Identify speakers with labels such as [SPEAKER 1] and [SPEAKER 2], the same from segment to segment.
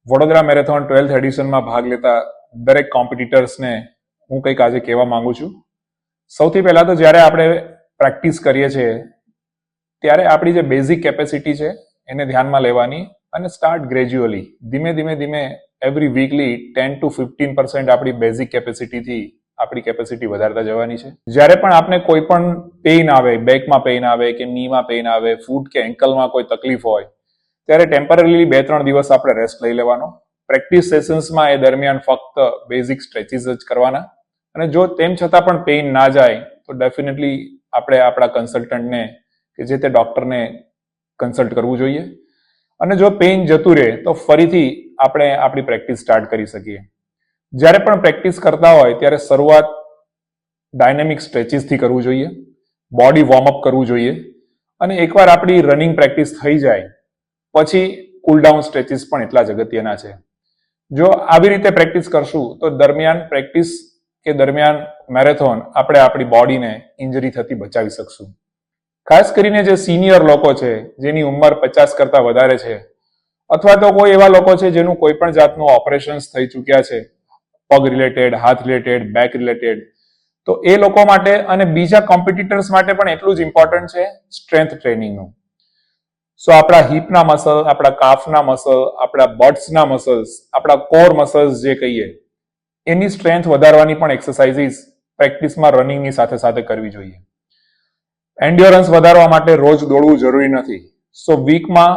[SPEAKER 1] Vadodara marathon 12th એડિશનમાં ભાગ લેતા દરેક કોમ્પિટિટર્સને હું કંઈક આજે કહેવા માંગુ છું. સૌથી પહેલા તો જ્યારે આપણે પ્રેક્ટિસ કરીએ છીએ ત્યારે આપણી જે બેઝિક કેપેસિટી છે એને ધ્યાનમાં લેવાની અને સ્ટાર્ટ ગ્રેજ્યુઅલી, ધીમે ધીમે એવરી વીકલી 10 to 15% આપણી બેઝિક કેપેસિટીથી આપણી કેપેસિટી વધારતા જવાની છે. જ્યારે પણ આપને કોઈ પણ પેઇન આવે, બેકમાં પેઇન આવે કે નીમાં પેઇન આવે, ફૂટ કે એન્કલમાં કોઈ તકલીફ હોય ત્યારે ટેમ્પરરીલી 2-3 દિવસ આપણે રેસ્ટ લઈ લેવાનો. પ્રેક્ટિસ સેશન્સમાં એ દરમિયાન ફક્ત બેઝિક સ્ટ્રેચીસ જ કરવાના અને જો તેમ છતાં પણ પેઇન ના જાય તો ડેફિનેટલી આપણે આપણા કન્સલ્ટન્ટને કે જે તે ડોક્ટરને કન્સલ્ટ કરવું જોઈએ અને જો પેઇન જતું રહે તો ફરીથી આપણે આપણી પ્રેક્ટિસ સ્ટાર્ટ કરી શકીએ. જ્યારે પણ પ્રેક્ટિસ કરતા હોય ત્યારે શરૂઆત ડાયનેમિક સ્ટ્રેચીસથી કરવું જોઈએ, બોડી વોર્મઅપ કરવું જોઈએ અને એકવાર આપણી રનિંગ પ્રેક્ટિસ થઈ જાય પછી કુલડાઉન સ્ટ્રેચીસ પણ એટલા જ અગત્યના છે. જો આવી રીતે પ્રેક્ટિસ કરશું તો દરમિયાન પ્રેક્ટિસ કે દરમિયાન મેરેથોન આપણે આપણી બોડીને ઇન્જરી થતી બચાવી શકશું. ખાસ કરીને જે સિનિયર લોકો છે, જેની ઉંમર 50 કરતા વધારે છે અથવા તો કોઈ એવા લોકો છે જેનું કોઈ પણ જાતનું ઓપરેશન્સ થઈ ચૂક્યા છે, પગ રિલેટેડ, હાથ રિલેટેડ, બેક રિલેટેડ, તો એ લોકો માટે અને બીજા કોમ્પિટિટર્સ માટે પણ એટલું જ ઇમ્પોર્ટન્ટ છે સ્ટ્રેન્થ ટ્રેનિંગનું. સો આપણા હિપના મસલ, આપણા કાફના મસલ, આપણા બટ્સના મસલ્સ, આપણા કોર મસલ્સ જે કહીએ એની સ્ટ્રેન્થ વધારવાની પણ એક્સરસાઇઝીસ પ્રેક્ટિસમાં રનિંગની સાથે સાથે કરવી જોઈએ. એન્ડ્યોરન્સ વધારવા માટે રોજ દોડવું જરૂરી નથી. સો વીકમાં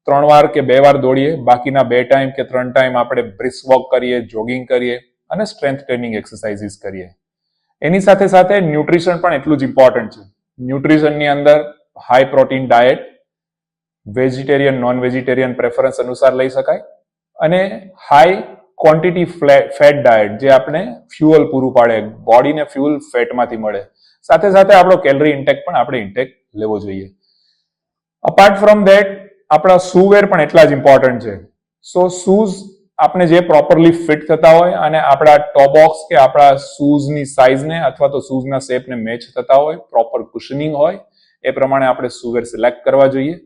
[SPEAKER 1] 3 વાર કે 2 વાર દોડીએ, બાકીના 2 ટાઈમ કે 3 ટાઈમ આપણે બ્રિસ્ક વોક કરીએ, જોગિંગ કરીએ અને સ્ટ્રેન્થ ટ્રેનિંગ એક્સરસાઇઝીસ કરીએ. એની સાથે સાથે ન્યુટ્રિશન પણ એટલું જ ઇમ્પોર્ટન્ટ છે. ન્યુટ્રિશનની અંદર high protein diet, vegetarian, non vegetarian preference અનુસાર લઈ શકાય અને હાઈ ક્વોન્ટિટી ફેટ ડાયટ જે આપણે ફ્યુઅલ પૂરું પાડે, બોડીને ફ્યુઅલ ફેટમાંથી મળે. સાથે સાથે આપણો કેલરી ઇન્ટેક પણ આપણે ઇન્ટેક લેવો જોઈએ. અપાર્ટ ફ્રોમ ધેટ આપણા શૂવેર પણ એટલા જ ઇમ્પોર્ટન્ટ છે. સો શૂઝ આપણે જે પ્રોપરલી ફિટ થતા હોય અને આપણા ટો બોક્સ કે આપણા શૂઝની સાઇઝને અથવા તો શૂઝના શેપને મેચ થતા હોય, પ્રોપર કુશનિંગ હોય, એ પ્રમાણે આપણે શૂવેર સિલેક્ટ કરવા જોઈએ.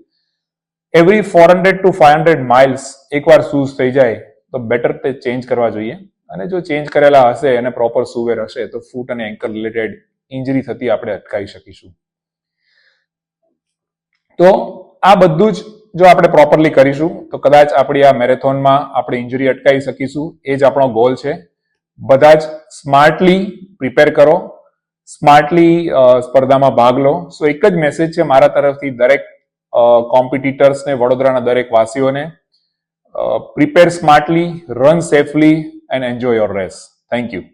[SPEAKER 1] એવરી 400 to 500 માઇલ્સ એકવાર શૂઝ થઈ જાય તો બેટર તે ચેન્જ કરવા જોઈએ અને જો ચેન્જ કરેલા હશે અને પ્રોપર શૂવેર હશે તો ફૂટ અને એન્કલ રિલેટેડ ઇન્જરી થતી આપણે અટકાવી શકીશું. તો આ બધું જ જો આપણે પ્રોપરલી કરીશું તો કદાચ આપણી આ મેરેથોનમાં આપણે ઇન્જરી અટકાવી શકીશું. એ જ આપણો ગોલ છે. બધા જ સ્માર્ટલી પ્રિપેર કરો, સ્માર્ટલી સ્પર્ધામાં ભાગ લો. સો એક જ મેસેજ છે મારા તરફથી દરેક કોમ્પિટિટર્સને, વડોદરાના દરેક વાસીઓને, prepare smartly, run safely and enjoy your race. Thank you.